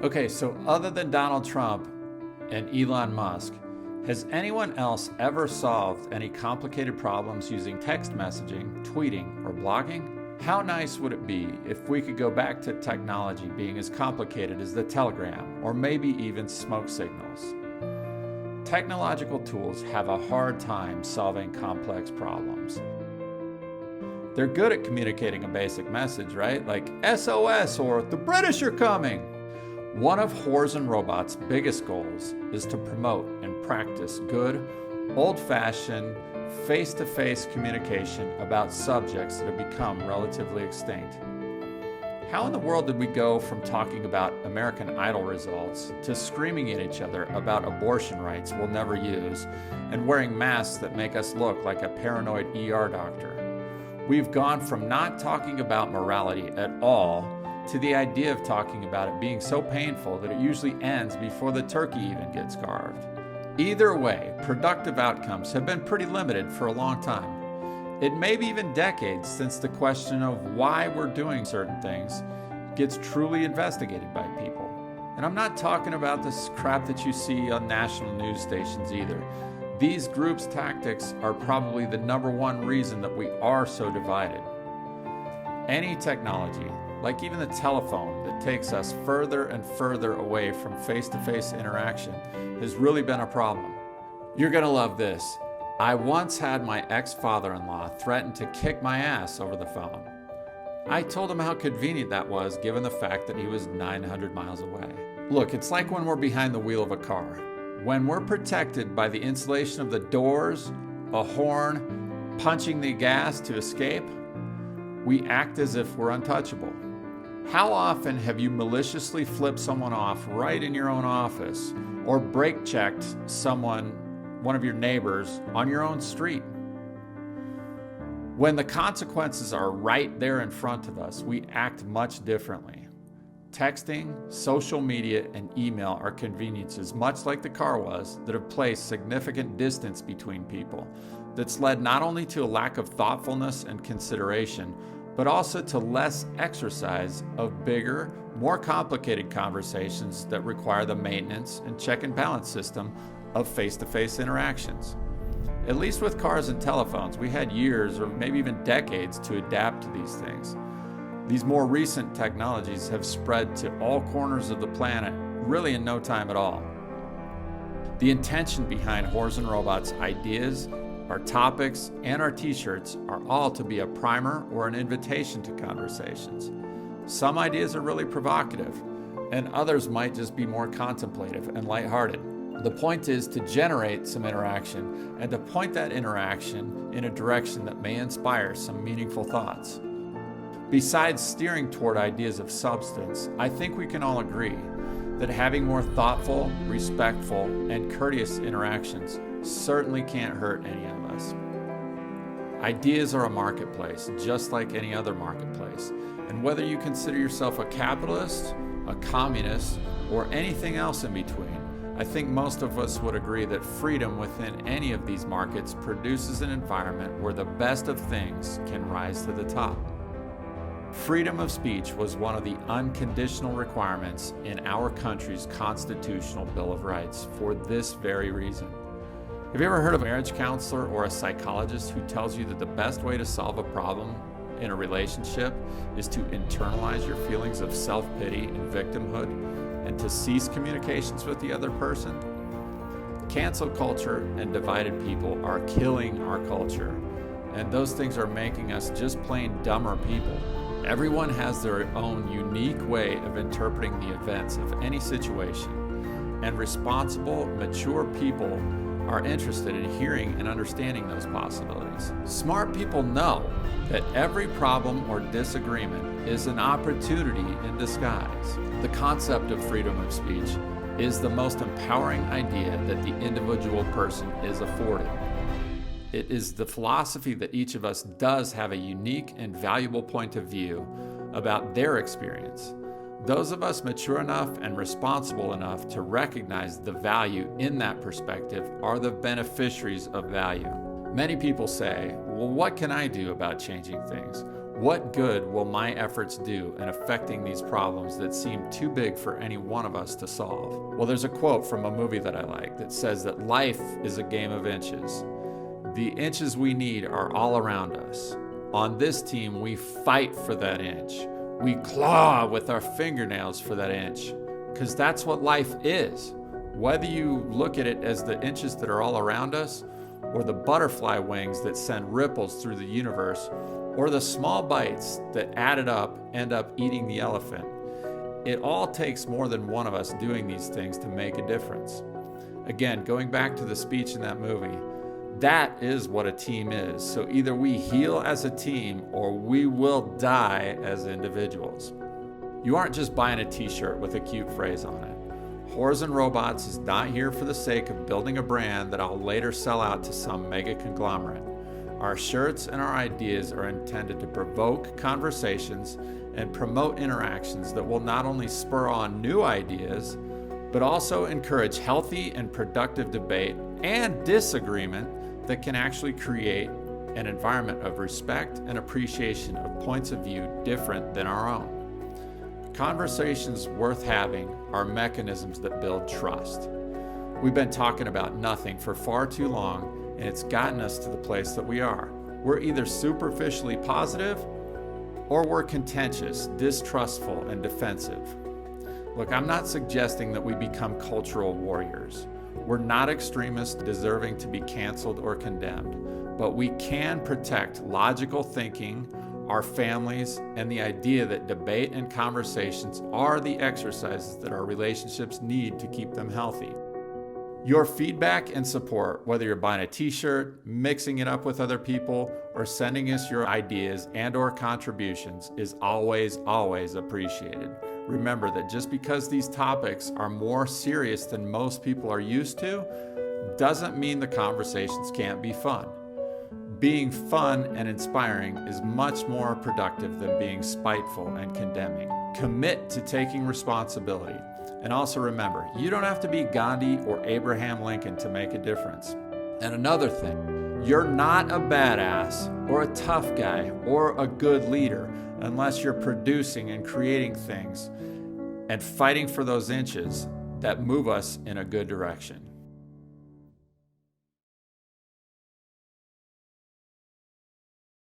Okay, so other than Donald Trump and Elon Musk, has anyone else ever solved any complicated problems using text messaging, tweeting, or blogging? How nice would it be if we could go back to technology being as complicated as the telegram, or maybe even smoke signals? Technological tools have a hard time solving complex problems. They're good at communicating a basic message, right? Like SOS or the British are coming. One of Whores and Robots' biggest goals is to promote and practice good, old-fashioned, face-to-face communication about subjects that have become relatively extinct. How in the world did we go from talking about American Idol results to screaming at each other about abortion rights we'll never use and wearing masks that make us look like a paranoid ER doctor? We've gone from not talking about morality at all to the idea of talking about it being so painful that it usually ends before the turkey even gets carved. Either way, productive outcomes have been pretty limited for a long time. It may be even decades since the question of why we're doing certain things gets truly investigated by people. And I'm not talking about this crap that you see on national news stations either. These groups' tactics are probably the number one reason that we are so divided. Any technology, like even the telephone, that takes us further and further away from face-to-face interaction has really been a problem. You're gonna love this. I once had my ex-father-in-law threaten to kick my ass over the phone. I told him how convenient that was given the fact that he was 900 miles away. Look, it's like when we're behind the wheel of a car. When we're protected by the insulation of the doors, a horn, punching the gas to escape, we act as if we're untouchable. How often have you maliciously flipped someone off right in your own office or brake checked one of your neighbors on your own street? When the consequences are right there in front of us, we act much differently. Texting, social media, and email are conveniences, much like the car was, that have placed significant distance between people. That's led not only to a lack of thoughtfulness and consideration, but also to less exercise of bigger, more complicated conversations that require the maintenance and check and balance system of face-to-face interactions. At least with cars and telephones, we had years or maybe even decades to adapt to these things. These more recent technologies have spread to all corners of the planet really in no time at all. The intention behind Whores and Robots' ideas, our topics, and our t-shirts are all to be a primer or an invitation to conversations. Some ideas are really provocative, and others might just be more contemplative and lighthearted. The point is to generate some interaction and to point that interaction in a direction that may inspire some meaningful thoughts. Besides steering toward ideas of substance, I think we can all agree that having more thoughtful, respectful, and courteous interactions certainly can't hurt any of us. Ideas are a marketplace, just like any other marketplace. And whether you consider yourself a capitalist, a communist, or anything else in between, I think most of us would agree that freedom within any of these markets produces an environment where the best of things can rise to the top. Freedom of speech was one of the unconditional requirements in our country's constitutional Bill of Rights for this very reason. Have you ever heard of a marriage counselor or a psychologist who tells you that the best way to solve a problem in a relationship is to internalize your feelings of self-pity and victimhood and to cease communications with the other person? Cancel culture and divided people are killing our culture, and those things are making us just plain dumber people. Everyone has their own unique way of interpreting the events of any situation, and responsible, mature people are interested in hearing and understanding those possibilities. Smart people know that every problem or disagreement is an opportunity in disguise. The concept of freedom of speech is the most empowering idea that the individual person is afforded. It is the philosophy that each of us does have a unique and valuable point of view about their experience. Those of us mature enough and responsible enough to recognize the value in that perspective are the beneficiaries of value. Many people say, well, what can I do about changing things? What good will my efforts do in affecting these problems that seem too big for any one of us to solve? Well, there's a quote from a movie that I like that says that life is a game of inches. The inches we need are all around us. On this team, we fight for that inch. We claw with our fingernails for that inch, because that's what life is. Whether you look at it as the inches that are all around us, or the butterfly wings that send ripples through the universe, or the small bites that added up end up eating the elephant, it all takes more than one of us doing these things to make a difference. Again, going back to the speech in that movie, that is what a team is. So either we heal as a team or we will die as individuals. You aren't just buying a t-shirt with a cute phrase on it. Whores and Robots is not here for the sake of building a brand that I'll later sell out to some mega conglomerate. Our shirts and our ideas are intended to provoke conversations and promote interactions that will not only spur on new ideas, but also encourage healthy and productive debate and disagreement that can actually create an environment of respect and appreciation of points of view different than our own. Conversations worth having are mechanisms that build trust. We've been talking about nothing for far too long, and it's gotten us to the place that we are. We're either superficially positive or we're contentious, distrustful, and defensive. Look, I'm not suggesting that we become cultural warriors. We're not extremists deserving to be canceled or condemned, but we can protect logical thinking, our families, and the idea that debate and conversations are the exercises that our relationships need to keep them healthy. Your feedback and support, whether you're buying a t-shirt, mixing it up with other people, or sending us your ideas and/or contributions, is always appreciated. Remember that just because these topics are more serious than most people are used to, doesn't mean the conversations can't be fun. Being fun and inspiring is much more productive than being spiteful and condemning. Commit to taking responsibility. And also remember, you don't have to be Gandhi or Abraham Lincoln to make a difference. And another thing, you're not a badass or a tough guy or a good leader unless you're producing and creating things and fighting for those inches that move us in a good direction.